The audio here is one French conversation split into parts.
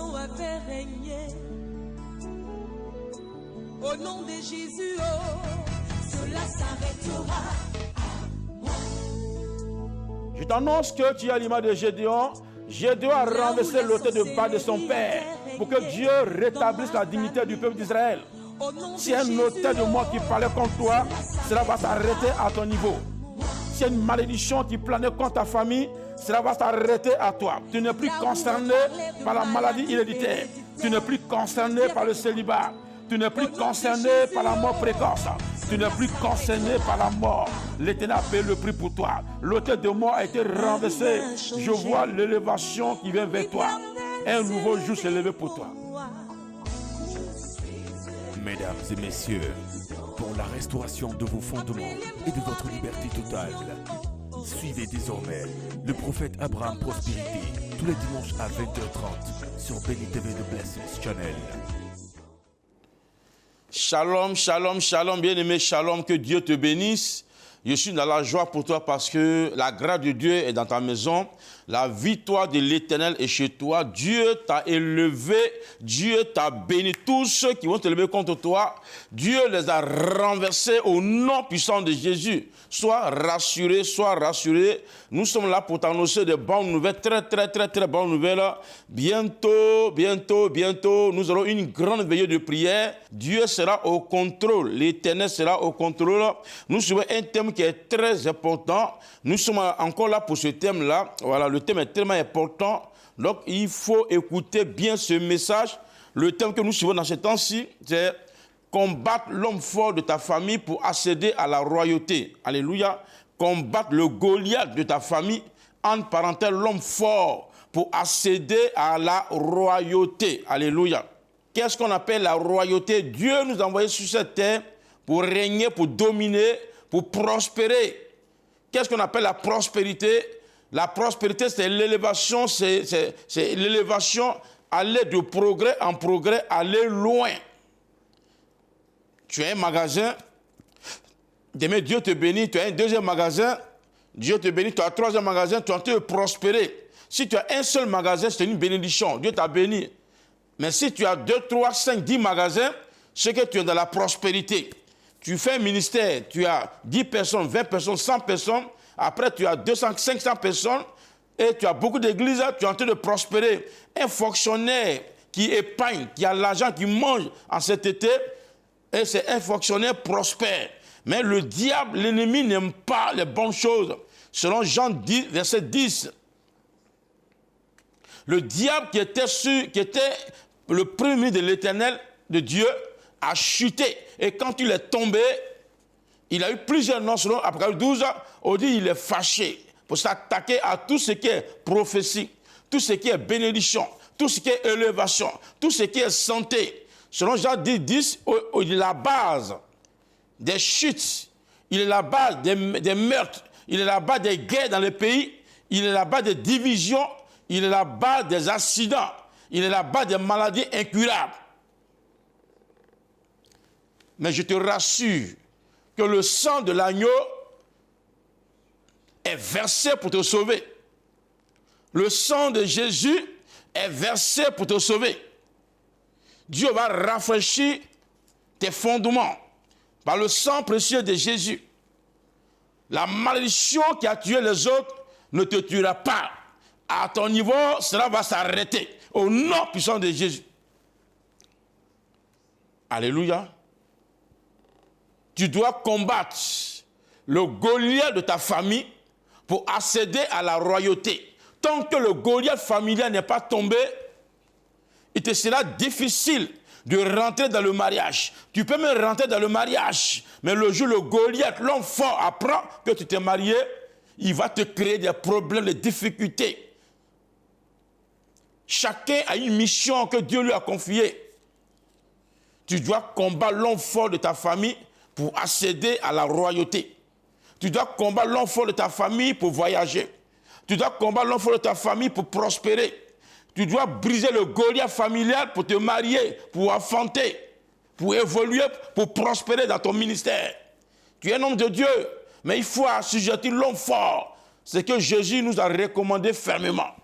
bénédiction avait régné. Au nom de Jésus, cela s'arrêtera. Je t'annonce que tu es à l'image de Gédéon. Gédéon a renversé l'autel de bas de son père pour que Dieu rétablisse la dignité du peuple d'Israël. Si un autel de mort qui parlait contre toi, cela va s'arrêter à ton niveau. Si une malédiction qui planait contre ta famille, cela va s'arrêter à toi. Tu n'es plus concerné par la maladie héréditaire. Tu n'es plus concerné par le célibat. Tu n'es plus concerné par la mort précoce. Tu n'es plus concerné par la mort. L'Éternel a payé le prix pour toi. L'autel de mort a été renversé. Je vois l'élévation qui vient vers toi. Un nouveau jour s'est levé pour toi. Mesdames et messieurs, pour la restauration de vos fondements et de votre liberté totale, suivez désormais le prophète Abraham Prospérité tous les dimanches à 20h30 sur Béni TV de Blessings Channel. Shalom, shalom, shalom, bien-aimé, shalom, que Dieu te bénisse. Je suis dans la joie pour toi parce que la grâce de Dieu est dans ta maison. La victoire de l'Éternel est chez toi. Dieu t'a élevé. Dieu t'a béni. Tous ceux qui vont te lever contre toi, Dieu les a renversés au nom puissant de Jésus. Sois rassuré, sois rassuré. Nous sommes là pour t'annoncer de bonnes nouvelles, très bonnes nouvelles. Bientôt, nous aurons une grande veillée de prière. Dieu sera au contrôle. L'Éternel sera au contrôle. Nous suivons un thème qui est très important. Nous sommes encore là pour ce thème-là. Voilà, le thème est tellement important. Donc, il faut écouter bien ce message. Le thème que nous suivons dans ce temps-ci, c'est combattre l'homme fort de ta famille pour accéder à la royauté. Alléluia. Combattre le Goliath de ta famille, entre parenthèses, l'homme fort, pour accéder à la royauté. Alléluia. Qu'est-ce qu'on appelle la royauté? Dieu nous a envoyés sur cette terre pour régner, pour dominer, pour prospérer. Qu'est-ce qu'on appelle la prospérité? La prospérité, c'est l'élévation, c'est l'élévation, aller de progrès en progrès, aller loin. Tu as un magasin, demain Dieu te bénit, tu as un deuxième magasin, Dieu te bénit, tu as un troisième magasin, tu es en train de prospérer. Si tu as un seul magasin, c'est une bénédiction, Dieu t'a béni. Mais si tu as 2, 3, 5, 10 magasins, c'est que tu es dans la prospérité. Tu fais un ministère, tu as 10 personnes, 20 personnes, 100 personnes, après tu as 200, 500 personnes, et tu as beaucoup d'églises, tu es en train de prospérer. Un fonctionnaire qui épargne, qui a l'argent, qui mange en cet été, et c'est un fonctionnaire prospère. Mais le diable, l'ennemi, n'aime pas les bonnes choses. Selon Jean 10, verset 10, le diable qui était le premier ministre de l'Éternel, de Dieu, a chuté. Et quand il est tombé, il a eu plusieurs noms. Selon Apocalypse 12, on dit qu'il est fâché pour s'attaquer à tout ce qui est prophétie, tout ce qui est bénédiction, tout ce qui est élévation, tout ce qui est santé. Selon Jean 10, il est la base des chutes, il est la base des meurtres, il est la base des guerres dans le pays, il est la base des divisions, il est la base des accidents, il est la base des maladies incurables. Mais je te rassure que le sang de l'agneau est versé pour te sauver. Le sang de Jésus est versé pour te sauver. Dieu va rafraîchir tes fondements par le sang précieux de Jésus. La malédiction qui a tué les autres ne te tuera pas. À ton niveau, cela va s'arrêter. Au nom puissant de Jésus. Alléluia. Tu dois combattre le Goliath de ta famille pour accéder à la royauté. Tant que le Goliath familial n'est pas tombé, il te sera difficile de rentrer dans le mariage. Tu peux même rentrer dans le mariage, mais le jour où le Goliath, l'homme fort, apprend que tu t'es marié, il va te créer des problèmes, des difficultés. Chacun a une mission que Dieu lui a confiée. Tu dois combattre l'homme fort de ta famille pour accéder à la royauté. Tu dois combattre l'homme fort de ta famille pour voyager. Tu dois combattre l'homme fort de ta famille pour prospérer. Tu dois briser le Goliath familial pour te marier, pour enfanter, pour évoluer, pour prospérer dans ton ministère. Tu es un homme de Dieu, mais il faut assujettir l'homme fort. C'est ce que Jésus nous a recommandé fermement.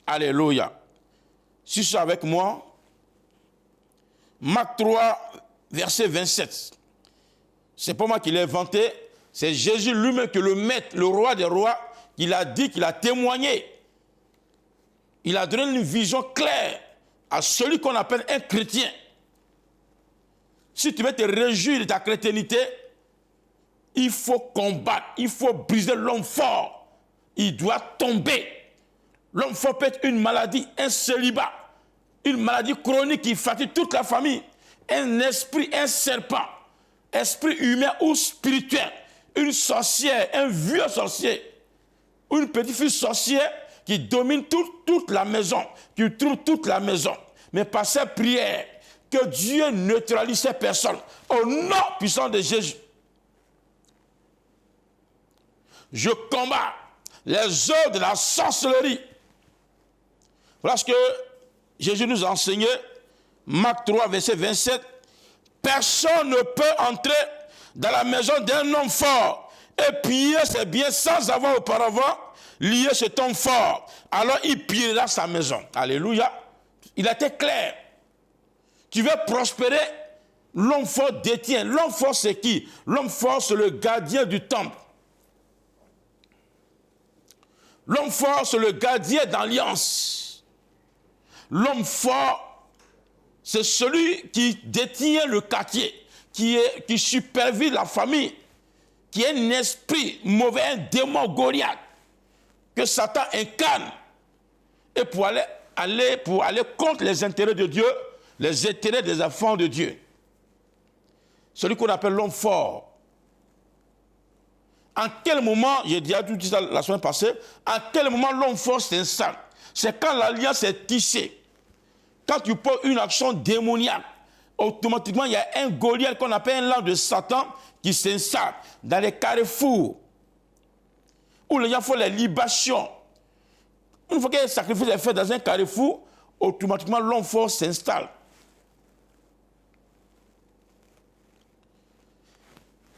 Alléluia. Si c'est avec moi, Marc 3, verset 27. C'est pas moi qui l'ai inventé, c'est Jésus lui-même qui est le maître, le roi des rois, qui a dit, qu'il a témoigné. Il a donné une vision claire à celui qu'on appelle un chrétien. Si tu veux te réjouir de ta chrétienté, il faut combattre, il faut briser l'homme fort. Il doit tomber. L'homme fort peut être une maladie, un célibat, une maladie chronique qui fatigue toute la famille, un esprit, un serpent, esprit humain ou spirituel, une sorcière, un vieux sorcier, une petite fille sorcière qui domine toute la maison, qui trouve toute la maison. Mais par cette prière, que Dieu neutralise ces personnes au nom puissant de Jésus. Je combats les œuvres de la sorcellerie. Voilà ce que Jésus nous a enseigné. Marc 3, verset 27. Personne ne peut entrer dans la maison d'un homme fort et piller ses biens sans avoir auparavant lié cet homme fort. Alors il pillera sa maison. Alléluia. Il a été clair. Tu veux prospérer, l'homme fort détient. L'homme fort, c'est qui? L'homme fort, c'est le gardien du temple. L'homme fort, c'est le gardien d'alliance. L'homme fort, c'est celui qui détient le quartier, qui supervise la famille, qui est un esprit mauvais, un démon Goliath, que Satan incarne. Et pour aller contre les intérêts de Dieu, les intérêts des enfants de Dieu. Celui qu'on appelle l'homme fort. En quel moment, j'ai déjà dit ça la semaine passée, en quel moment l'homme fort s'installe? C'est quand l'alliance est tissée. Quand tu poses une action démoniaque, automatiquement, il y a un Goliath qu'on appelle un lance de Satan qui s'installe dans les carrefours où les gens font les libations. Une fois qu'un sacrifice est fait dans un carrefour, automatiquement l'homme fort s'installe.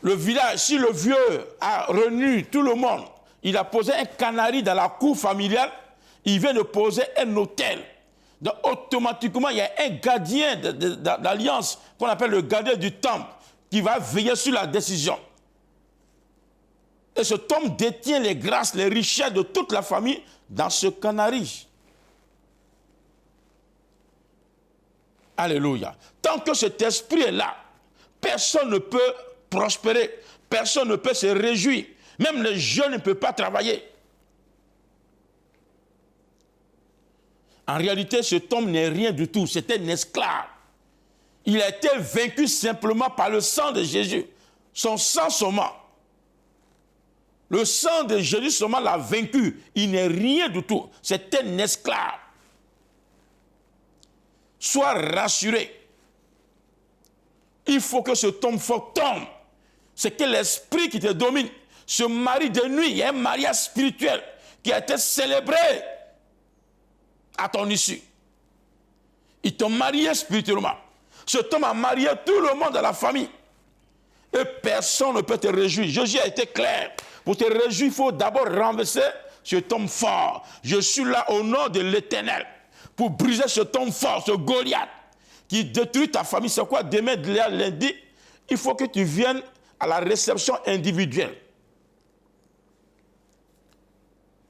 Le village, si le vieux a réuni tout le monde, il a posé un canari dans la cour familiale, il vient de poser un autel. Donc automatiquement, il y a un gardien d'alliance qu'on appelle le gardien du temple qui va veiller sur la décision. Et cet homme détient les grâces, les richesses de toute la famille dans ce canari. Alléluia. Tant que cet esprit est là, personne ne peut prospérer, personne ne peut se réjouir. Même les jeunes ne peuvent pas travailler. En réalité, cet homme n'est rien du tout. C'était un esclave. Il a été vaincu simplement par le sang de Jésus. Son sang seulement. Le sang de Jésus seulement l'a vaincu. Il n'est rien du tout. C'est un esclave. Sois rassuré. Il faut que cet homme fort tombe. C'est que l'esprit qui te domine se marie de nuit. Il y a un mariage spirituel qui a été célébré à ton issue. Ils t'ont marié spirituellement. Cet homme a marié tout le monde dans la famille. Et personne ne peut te réjouir. Jésus a été clair. Pour te réjouir, il faut d'abord renverser cet homme fort. Je suis là au nom de l'Éternel pour briser cet homme fort, ce Goliath qui détruit ta famille. C'est quoi demain, lundi? Il faut que tu viennes à la réception individuelle.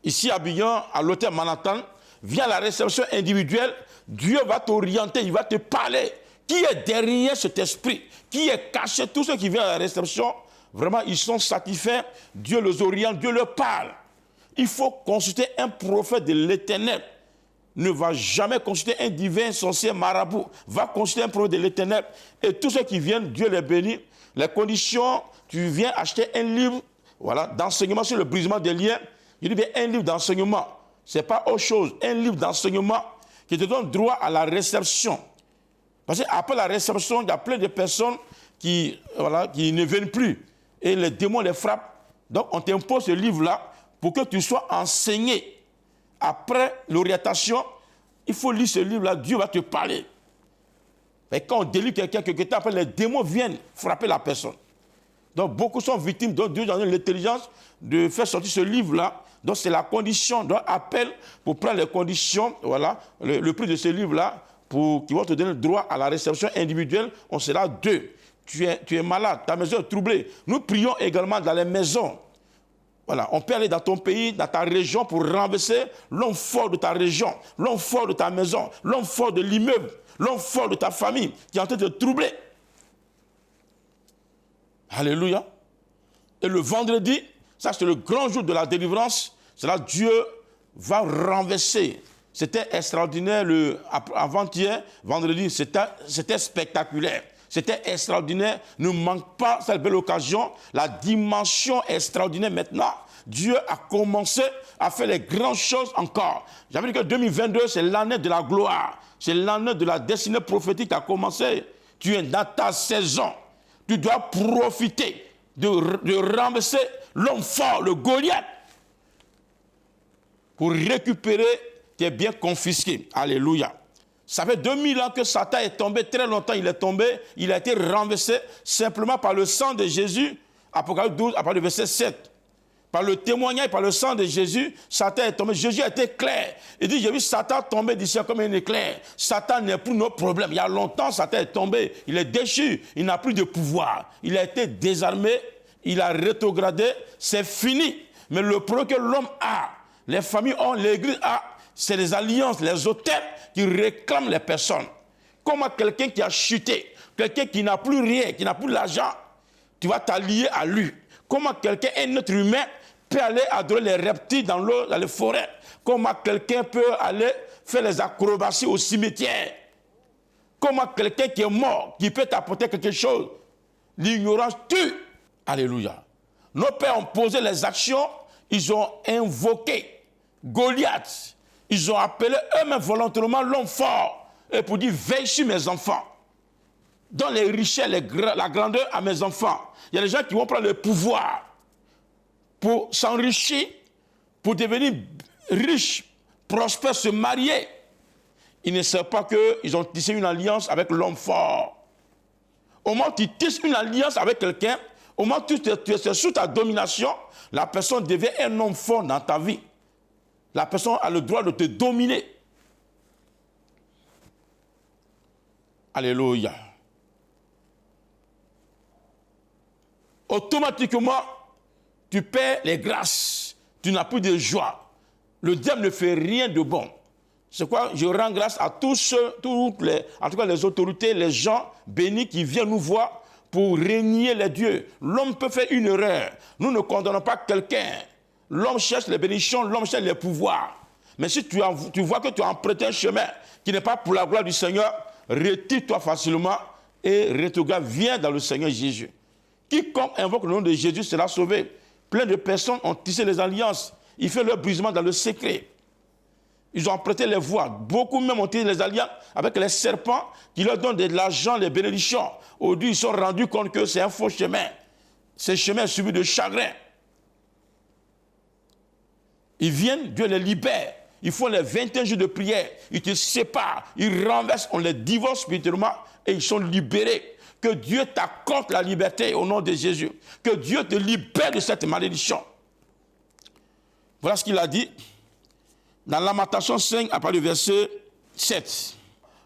Ici à Bignon, à l'hôtel Manhattan, viens à la réception individuelle. Dieu va t'orienter, il va te parler. Qui est derrière cet esprit? Qui est caché? Tous ceux qui viennent à la réception, vraiment, ils sont satisfaits. Dieu les oriente, Dieu leur parle. Il faut consulter un prophète de l'Éternel. Ne va jamais consulter un divin sorcier marabout. Va consulter un prophète de l'Éternel. Et tous ceux qui viennent, Dieu les bénit. Les conditions, tu viens acheter un livre, voilà, d'enseignement sur le brisement des liens. Je dis bien un livre d'enseignement. Ce n'est pas autre chose. Un livre d'enseignement qui te donne droit à la réception. Parce qu'après la réception, il y a plein de personnes qui ne viennent plus. Et les démons les frappent. Donc on t'impose ce livre-là pour que tu sois enseigné. Après l'orientation, il faut lire ce livre-là, Dieu va te parler. Et quand on délivre quelqu'un, quelque temps après, les démons viennent frapper la personne. Donc beaucoup sont victimes, donc Dieu donne l'intelligence de faire sortir ce livre-là Donc c'est la condition, donc appel pour prendre les conditions, voilà, le prix de ce livre-là, qui vont te donner le droit à la réception individuelle, on sera 2. Tu es malade, ta maison est troublée. Nous prions également dans les maisons. Voilà, on peut aller dans ton pays, dans ta région pour renverser l'homme fort de ta région, l'homme fort de ta maison, l'homme fort de l'immeuble, l'homme fort de ta famille qui est en train de te troubler. Alléluia. Et le vendredi, ça c'est le grand jour de la délivrance, c'est là que Dieu va renverser. C'était extraordinaire avant-hier, vendredi, c'était spectaculaire. C'était extraordinaire. Ne manque pas cette belle occasion. La dimension extraordinaire maintenant. Dieu a commencé à faire les grandes choses encore. J'avais dit que 2022, c'est l'année de la gloire. C'est l'année de la destinée prophétique qui a commencé. Tu es dans ta saison. Tu dois profiter de renverser l'homme fort, le Goliath, pour récupérer tes biens confisqués. Alléluia. Ça fait 2000 ans que Satan est tombé, très longtemps il est tombé, il a été renversé simplement par le sang de Jésus, Apocalypse 12, à partir du verset 7. Par le témoignage, par le sang de Jésus, Satan est tombé. Jésus a été clair. Il dit, j'ai vu Satan tomber du ciel comme un éclair. Satan n'est plus notre problème. Il y a longtemps, Satan est tombé, il est déchu, il n'a plus de pouvoir. Il a été désarmé, il a rétrogradé, c'est fini. Mais le problème que l'homme a, les familles ont, l'Église a, c'est les alliances, les hôtels qui réclament les personnes. Comment quelqu'un qui a chuté, quelqu'un qui n'a plus rien, qui n'a plus l'argent, tu vas t'allier à lui. Comment quelqu'un, un être humain, peut aller adorer les reptiles dans l'eau, dans les forêts. Comment quelqu'un peut aller faire les acrobaties au cimetière. Comment quelqu'un qui est mort, qui peut t'apporter quelque chose. L'ignorance tue. Alléluia. Nos pères ont posé les actions, ils ont invoqué Goliath. Ils ont appelé eux-mêmes volontairement l'homme fort. Et pour dire, veille sur mes enfants. Donne les richesses, la grandeur à mes enfants. Il y a des gens qui vont prendre le pouvoir pour s'enrichir, pour devenir riches, prospères, se marier. Ils ne savent pas qu'ils ont tissé une alliance avec l'homme fort. Au moment où tu tisses une alliance avec quelqu'un, au moment où tu es sous ta domination, la personne devient un homme fort dans ta vie. La personne a le droit de te dominer. Alléluia. Automatiquement, tu perds les grâces. Tu n'as plus de joie. Le diable ne fait rien de bon. C'est quoi? Je rends grâce à tous en tout cas les autorités, les gens bénis qui viennent nous voir pour régner les dieux. L'homme peut faire une erreur. Nous ne condamnons pas quelqu'un. L'homme cherche les bénédictions, l'homme cherche les pouvoirs. Mais si tu vois que tu as emprunté un chemin qui n'est pas pour la gloire du Seigneur, retire-toi facilement et rétrograde, viens dans le Seigneur Jésus. Quiconque invoque le nom de Jésus sera sauvé. Plein de personnes ont tissé les alliances. Ils font leur brisement dans le secret. Ils ont emprunté les voies. Beaucoup même ont tissé les alliances avec les serpents qui leur donnent de l'argent, les bénédictions. Aujourd'hui, ils se sont rendus compte que c'est un faux chemin. Ce chemin est suivi de chagrin. Ils viennent, Dieu les libère. Ils font les 21 jours de prière. Ils te séparent. Ils renversent, on les divorce spirituellement et ils sont libérés. Que Dieu t'accorde la liberté au nom de Jésus. Que Dieu te libère de cette malédiction. Voilà ce qu'il a dit dans Lamentation 5, à partir du verset 7.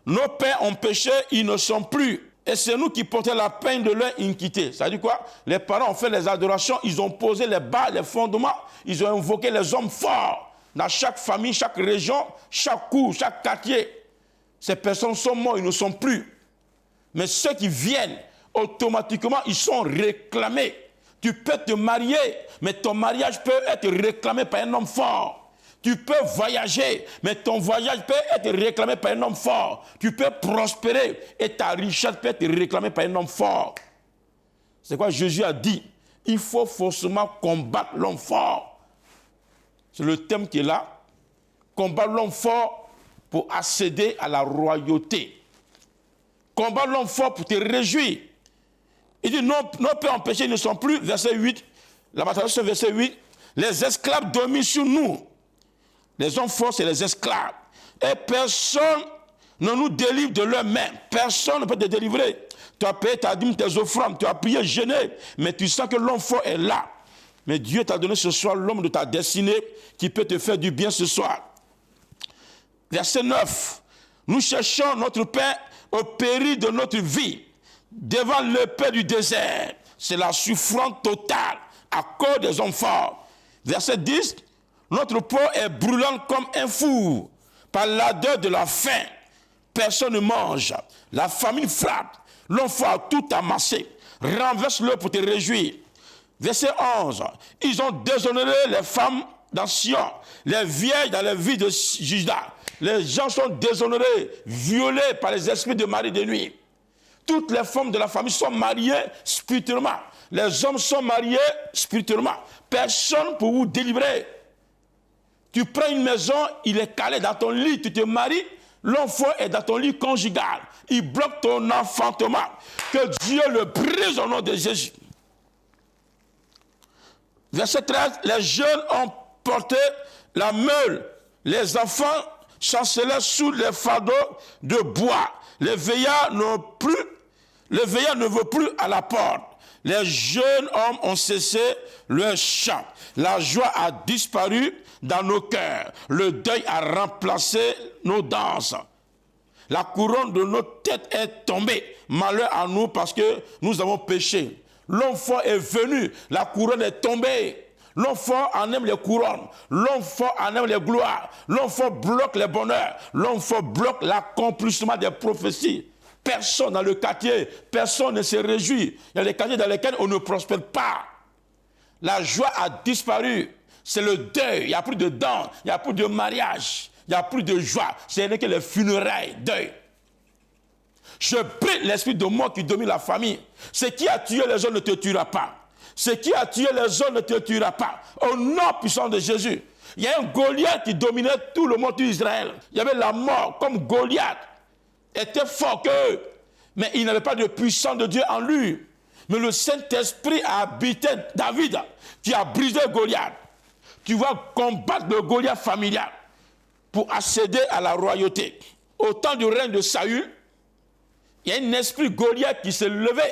Nos pères ont péché, ils ne sont plus. Et c'est nous qui portons la peine de leur iniquité. Ça veut dire quoi? Les parents ont fait les adorations, ils ont posé les bases, les fondements, ils ont invoqué les hommes forts. Dans chaque famille, chaque région, chaque cour, chaque quartier. Ces personnes sont mortes, ils ne sont plus. Mais ceux qui viennent, automatiquement, ils sont réclamés. Tu peux te marier, mais ton mariage peut être réclamé par un homme fort. Tu peux voyager, mais ton voyage peut être réclamé par un homme fort. Tu peux prospérer et ta richesse peut être réclamée par un homme fort. C'est quoi Jésus a dit? Il faut forcément combattre l'homme fort. C'est le thème qui est là. Combattre l'homme fort pour accéder à la royauté. Combattre l'homme fort pour te réjouir. Il dit, nos pères en péché ne sont plus, verset 8, Lamentation verset 8, les esclaves dominent sur nous. Les hommes forts, c'est les esclaves. Et personne ne nous délivre de leurs mains. Personne ne peut te délivrer. Tu as payé ta dîme, tes offrandes, tu as prié, jeûné, mais tu sens que l'homme fort est là. Mais Dieu t'a donné ce soir l'homme de ta destinée qui peut te faire du bien ce soir. Verset 9. Nous cherchons notre pain au péril de notre vie, devant l'épée du désert. C'est la souffrance totale à cause des hommes forts. Verset 10. Notre peau est brûlante comme un four, par l'ardeur de la faim. Personne ne mange. La famine frappe. L'enfant a tout amassé. Renverse-le pour te réjouir. Verset 11. Ils ont déshonoré les femmes dans Sion, les vieilles dans les villes de Juda. Les gens sont déshonorés, violés par les esprits de mari de nuit. Toutes les femmes de la famille sont mariées spirituellement. Les hommes sont mariés spirituellement. Personne pour vous délivrer. Tu prends une maison, il est calé dans ton lit, tu te maries, l'enfant est dans ton lit conjugal. Il bloque ton enfantement. Que Dieu le brise au nom de Jésus. Verset 13, les jeunes ont porté la meule. Les enfants chancelaient sous les fardeaux de bois. Les veillards ne vont plus à la porte. Les jeunes hommes ont cessé leur chant. La joie a disparu dans nos cœurs. Le deuil a remplacé nos danses. La couronne de notre tête est tombée. Malheur à nous parce que nous avons péché. L'enfant est venu, la couronne est tombée. L'enfant en aime les couronnes. L'enfant en aime les gloires. L'enfant bloque les bonheurs. L'enfant bloque l'accomplissement des prophéties. Personne dans le quartier, personne ne se réjouit. Il y a des quartiers dans lesquels on ne prospère pas. La joie a disparu. C'est le deuil. Il n'y a plus de dents. Il n'y a plus de mariage. Il n'y a plus de joie. Ce n'est que les funérailles, deuil. Je prie l'esprit de mort qui domine la famille. Ce qui a tué les hommes ne te tuera pas. Ce qui a tué les hommes ne te tuera pas. Au nom puissant de Jésus. Il y a un Goliath qui dominait tout le monde d'Israël. Il y avait la mort comme Goliath. Était fort qu'eux. Mais il n'avait pas de puissance de Dieu en lui. Mais le Saint-Esprit a habité David, qui a brisé Goliath. Tu vas combattre le Goliath familial pour accéder à la royauté. Au temps du règne de Saül, il y a un esprit Goliath qui s'est levé.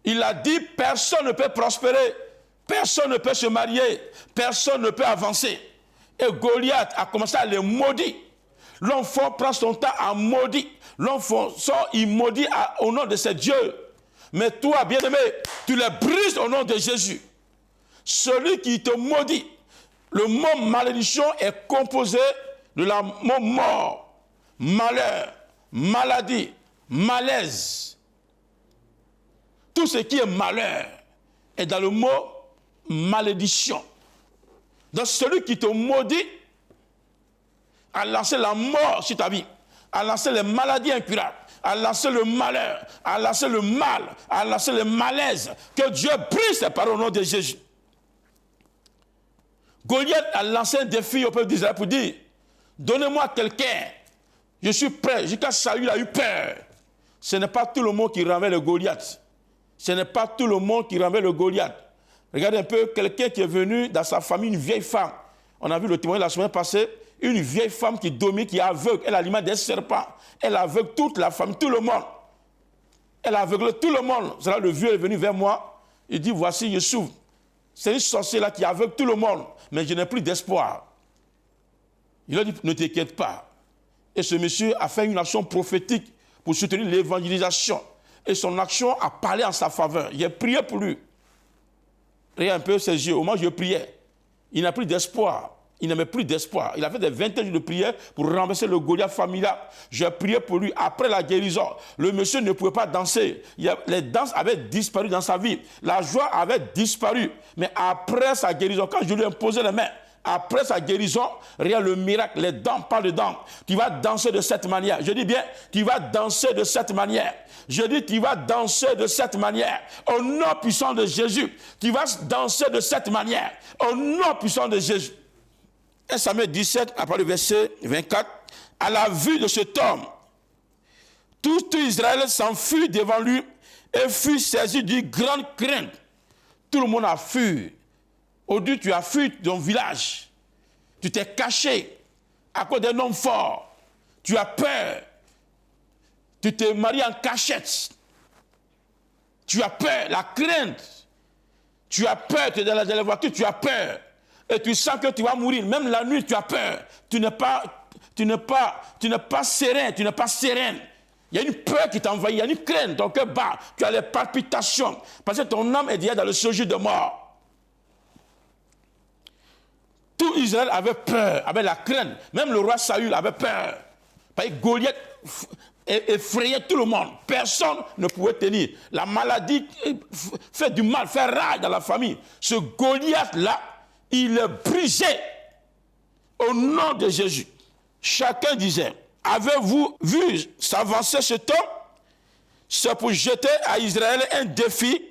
Il a dit, personne ne peut prospérer, personne ne peut se marier, personne ne peut avancer. Et Goliath a commencé à les maudire. L'enfant prend son temps à maudire. L'enfant sort, il maudit au nom de ses dieux. Mais toi, bien-aimé, tu les brises au nom de Jésus. Celui qui te maudit, le mot malédiction est composé de la mot mort, malheur, maladie, malaise. Tout ce qui est malheur est dans le mot malédiction. Donc celui qui te maudit a lancé la mort sur ta vie, a lancé les maladies incurables, a lancé le malheur, a lancé le mal, a lancé le malaise. Que Dieu brise ces paroles au nom de Jésus. Goliath a lancé un défi au peuple d'Israël pour dire, donnez-moi quelqu'un, je suis prêt. Jusqu'à Saül a eu peur. Ce n'est pas tout le monde qui renverse le Goliath. Ce n'est pas tout le monde qui renverse le Goliath. Regardez un peu, quelqu'un qui est venu dans sa famille, une vieille femme. On a vu le témoignage la semaine passée. Une vieille femme qui domine, qui est aveugle. Elle alimente des serpents. Elle aveugle toute la famille, tout le monde. Elle aveugle tout le monde. C'est là le vieux est venu vers moi. Il dit, voici, je souffre. C'est une sorcière là qui aveugle tout le monde. Mais je n'ai plus d'espoir. Il a dit, ne t'inquiète pas. Et ce monsieur a fait une action prophétique pour soutenir l'évangélisation. Et son action a parlé en sa faveur. J'ai prié pour lui. Regarde un peu ses yeux. Au moment où je priais, il n'a plus d'espoir. Il n'avait plus d'espoir. Il a fait des 21 jours de prière pour renverser le Goliath familial. J'ai prié pour lui. Après la guérison, le monsieur ne pouvait pas danser. Les danses avaient disparu dans sa vie. La joie avait disparu. Mais après sa guérison, quand je lui ai imposé les mains, après sa guérison, regarde le miracle, les dents parlent de dents. Tu vas danser de cette manière. Je dis bien, tu vas danser de cette manière. Je dis, tu vas danser de cette manière. Au nom puissant de Jésus, tu vas danser de cette manière. Au nom puissant de Jésus. 1 Samuel 17, après le verset 24, à la vue de cet homme, tout Israël s'enfuit devant lui et fut saisi d'une grande crainte. Tout le monde a fui. Aujourd'hui, tu as fui ton village. Tu t'es caché à cause d'un homme fort. Tu as peur. Tu t'es marié en cachette. Tu as peur, la crainte. Tu as peur, tu es dans la voiture, tu as peur. Et tu sens que tu vas mourir. Même la nuit, tu as peur. Tu n'es pas serein, tu n'es pas sereine. Il y a une peur qui t'envahit, il y a une crainte, ton cœur bat, tu as les palpitations. Parce que ton âme est déjà dans le séjour de mort. Tout Israël avait peur, avait la crainte. Même le roi Saül avait peur. Parce que Goliath effrayait tout le monde. Personne ne pouvait tenir. La maladie fait du mal, fait rage dans la famille. Ce Goliath-là, il est brisé au nom de Jésus. Chacun disait, avez-vous vu s'avancer cet homme? C'est pour jeter à Israël un défi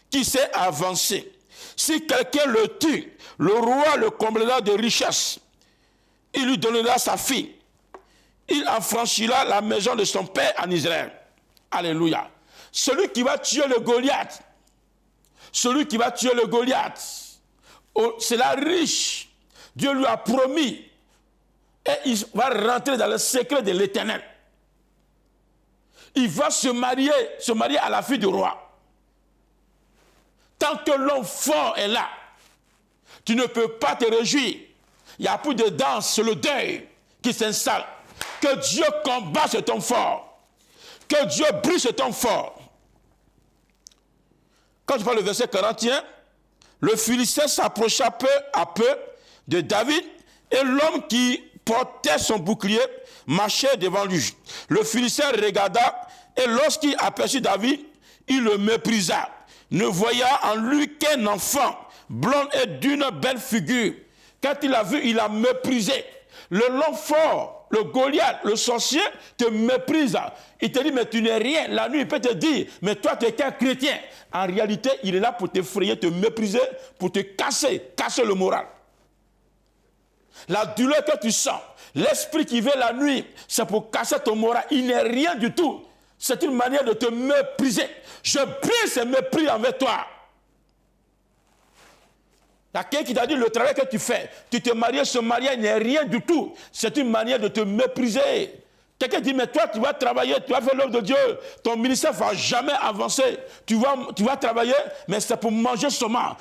qui s'est avancé. Si quelqu'un le tue, le roi le comblera de richesses. Il lui donnera sa fille. Il affranchira la maison de son père en Israël. Alléluia. Celui qui va tuer le Goliath, c'est la riche. Dieu lui a promis. Et il va rentrer dans le secret de l'Éternel. Il va se marier à la fille du roi. Tant que l'homme fort est là, tu ne peux pas te réjouir. Il n'y a plus de danse, c'est le deuil qui s'installe. Que Dieu combat cet homme fort. Que Dieu brise cet homme fort. Quand tu parles le verset 41, le Philistin s'approcha peu à peu de David et l'homme qui portait son bouclier marchait devant lui. Le Philistin regarda et lorsqu'il aperçut David, il le méprisa, ne voyant en lui qu'un enfant blond et d'une belle figure. Quand il l'a vu, il l'a méprisé. Le long fort, le Goliath, le sorcier te méprise. Il te dit, mais tu n'es rien. La nuit, il peut te dire, mais toi, tu es qu'un chrétien. En réalité, il est là pour t'effrayer, te mépriser, pour te casser le moral. La douleur que tu sens, l'esprit qui vient la nuit, c'est pour casser ton moral. Il n'est rien du tout. C'est une manière de te mépriser. Je brise ce mépris envers toi. Il y a quelqu'un qui t'a dit le travail que tu fais, tu te maries, ce mariage n'est rien du tout. C'est une manière de te mépriser. Quelqu'un dit, mais toi, tu vas travailler, tu vas faire l'œuvre de Dieu. Ton ministère ne va jamais avancer. Tu vas travailler, mais c'est pour manger seulement.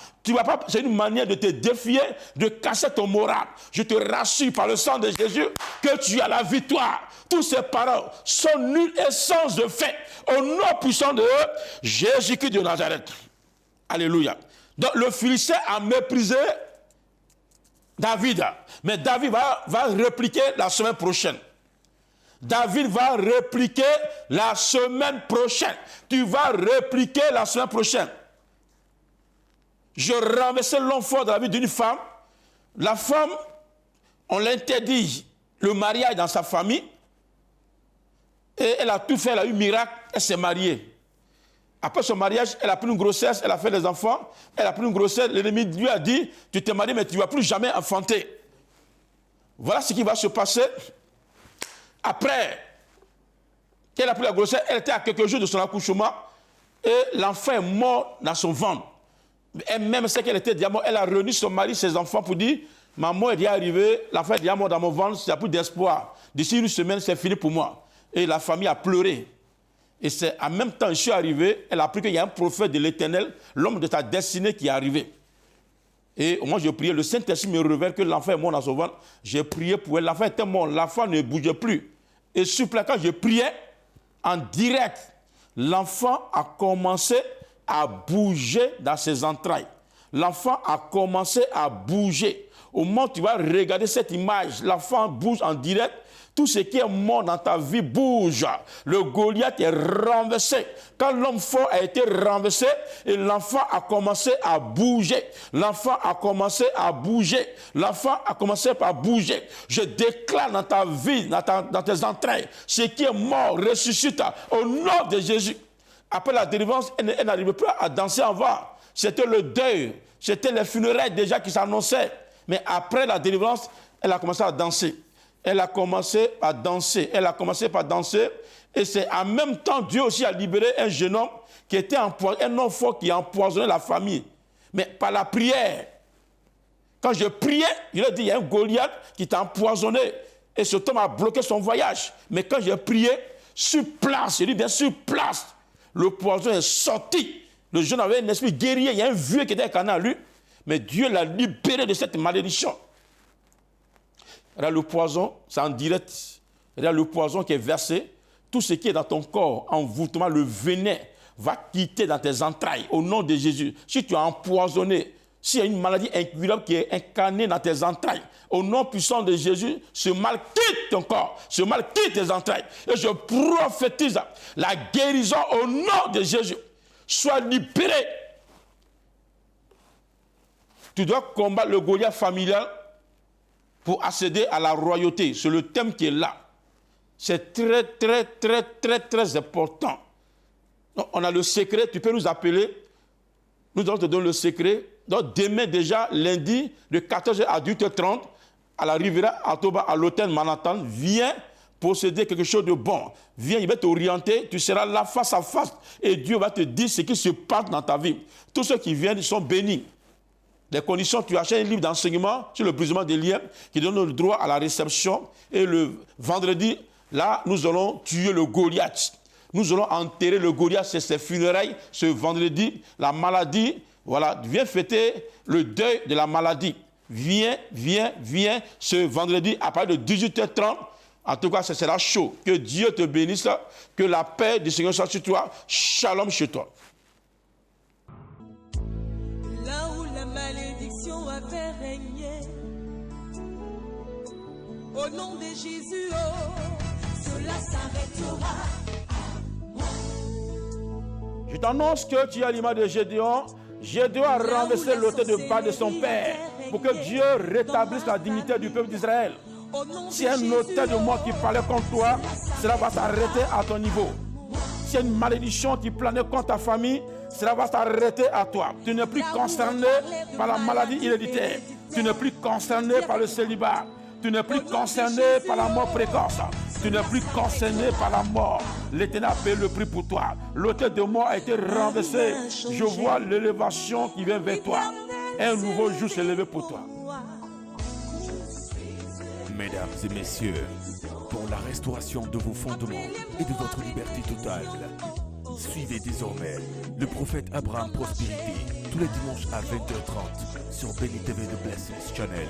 C'est une manière de te défier, de casser ton moral. Je te rassure par le sang de Jésus que tu as la victoire. Tous ces paroles sont nulles et sans effet. Au nom puissant de Jésus-Christ de Nazareth. Alléluia. Donc le Philistin a méprisé David. Mais David va répliquer la semaine prochaine. David va répliquer la semaine prochaine. Tu vas répliquer la semaine prochaine. Je renversais l'enfant de la vie d'une femme. La femme, on l'interdit le mariage dans sa famille. Et elle a tout fait, elle a eu miracle, elle s'est mariée. Après son mariage, elle a pris une grossesse, elle a fait des enfants, elle a pris une grossesse, l'ennemi lui a dit, tu t'es marié mais tu ne vas plus jamais enfanter. Voilà ce qui va se passer. Après qu'elle a pris la grossesse, elle était à quelques jours de son accouchement et l'enfant est mort dans son ventre. Elle-même sait qu'elle était déjà morte, elle a réuni son mari, ses enfants pour dire, maman est déjà arrivée, l'enfant est déjà mort dans mon ventre, il n'y a plus d'espoir. D'ici une semaine, c'est fini pour moi. Et la famille a pleuré. Et c'est en même temps, je suis arrivé, elle a appris qu'il y a un prophète de l'Éternel, l'homme de ta destinée qui est arrivé. Et moi, je priais, le Saint-Esprit me révèle que l'enfant est mort dans son ventre. J'ai prié pour elle, l'enfant était mort, l'enfant ne bougeait plus. Et suppliquant, je priais en direct. L'enfant a commencé à bouger dans ses entrailles. L'enfant a commencé à bouger. Au moment où tu vas regarder cette image, l'enfant bouge en direct. Tout ce qui est mort dans ta vie bouge. Le Goliath est renversé. Quand l'homme fort a été renversé, et l'enfant a commencé à bouger. L'enfant a commencé à bouger. L'enfant a commencé à bouger. Je déclare dans ta vie, dans tes entrailles, ce qui est mort ressuscite au nom de Jésus. Après la délivrance, elle n'arrivait plus à danser avant. C'était le deuil. C'était les funérailles déjà qui s'annonçaient. Mais après la délivrance, elle a commencé à danser. Elle a commencé à danser. Elle a commencé par danser. Et c'est en même temps, Dieu aussi a libéré un jeune homme qui était un homme fort qui a empoisonné la famille. Mais par la prière. Quand je priais, je lui ai dit, il y a un Goliath qui t'a empoisonné. Et cet homme a bloqué son voyage. Mais quand j'ai prié, sur place, je dis bien sur place, le poison est sorti. Le jeune avait un esprit guerrier. Il y a un vieux qui était incarné en lui. Mais Dieu l'a libéré de cette malédiction. Regarde le poison, c'est en direct. Regarde le poison qui est versé. Tout ce qui est dans ton corps, envoûtement, le venin, va quitter dans tes entrailles au nom de Jésus. Si tu as empoisonné, s'il y a une maladie incurable qui est incarnée dans tes entrailles, au nom puissant de Jésus, ce mal quitte ton corps, ce mal quitte tes entrailles. Et je prophétise la guérison au nom de Jésus. Sois libéré. Tu dois combattre le Goliath familial pour accéder à la royauté. C'est le thème qui est là. C'est très, très, très, très, très important. Donc, on a le secret, tu peux nous appeler. Nous allons te donner le secret. Donc, demain déjà, lundi, de 14h à 18h30, à la Riviera Atoba, à l'hôtel Manhattan, viens posséder quelque chose de bon. Viens, il va t'orienter, tu seras là face à face et Dieu va te dire ce qui se passe dans ta vie. Tous ceux qui viennent, ils sont bénis. Les conditions, tu achètes un livre d'enseignement sur le brisement des liens qui donne le droit à la réception. Et le vendredi, là, nous allons tuer le Goliath. Nous allons enterrer le Goliath, c'est ses funérailles ce vendredi. La maladie, voilà, viens fêter le deuil de la maladie. Viens, viens, viens ce vendredi à partir de 18h30. En tout cas, ce sera chaud. Que Dieu te bénisse, que la paix du Seigneur soit sur toi. Shalom chez toi. Là où la malédiction avait régné, au nom de Jésus, oh, cela s'arrêtera. Je t'annonce que tu es à l'image de Gédéon. Gédéon a renversé l'autel de bas de son père pour que Dieu rétablisse la dignité du peuple d'Israël. Si un autel de mort qui parlait contre toi, cela va s'arrêter à ton niveau. Si une malédiction qui planait contre ta famille, cela va s'arrêter à toi. Tu n'es plus concerné par la maladie héréditaire. Tu n'es plus concerné par le célibat. Tu n'es plus concerné par la mort précoce. Tu n'es plus concerné par la mort. L'Éternel a payé le prix pour toi. L'autel de mort a été renversé. Je vois l'élévation qui vient vers toi. Un nouveau jour s'est levé pour toi. Mesdames et messieurs, pour la restauration de vos fondements et de votre liberté totale, suivez désormais le prophète Abraham Prospérité tous les dimanches à 20h30 sur Béni TV de Blessings Channel.